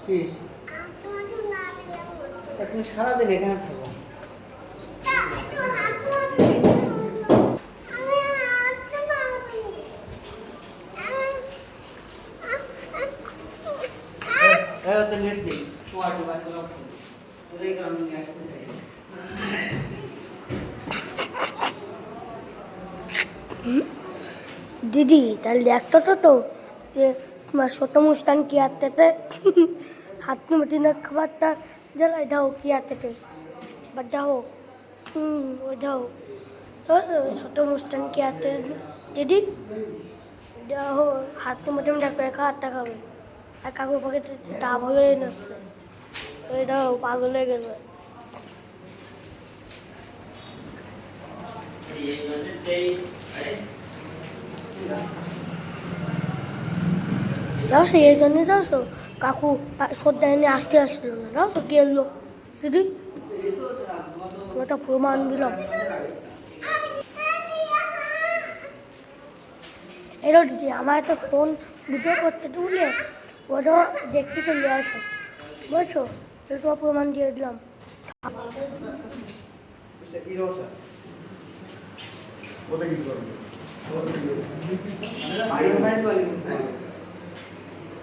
কি তুমি সারাদিন এখানে থাকো। নেট নেই আমি আসতে চাই। दीदी তাহলে দেখতো তো যে তোমার ছোট মুস্তান কি আত্মাতে হাত মতিনা খাবারটা জ্বালাই দাও কি আত্মাতে বাড্ডাও ওইটাও তো ছোট মুস্তান কি আত্মা দিদি দাও হাত মতিনা ডাকবে খাওয়ারটা খাবে আর কাকুর পকেটে ডাব হয়ে নাচ্ছে ওইটাও পাগল হয়ে গেল। যাও এই জন্যই যাও কাকু শ্রদ্ধা এনে আসতে আসছিল না যাও কি এলো দিদি ওটা প্রমাণ দিলাম। এলো দিদি আমার একটা ফোন ভিডিও করতে তুলে ওটা দেখতে চলে আসো বুঝছো তোমার প্রমাণ দিয়ে দিলাম। বাড়ি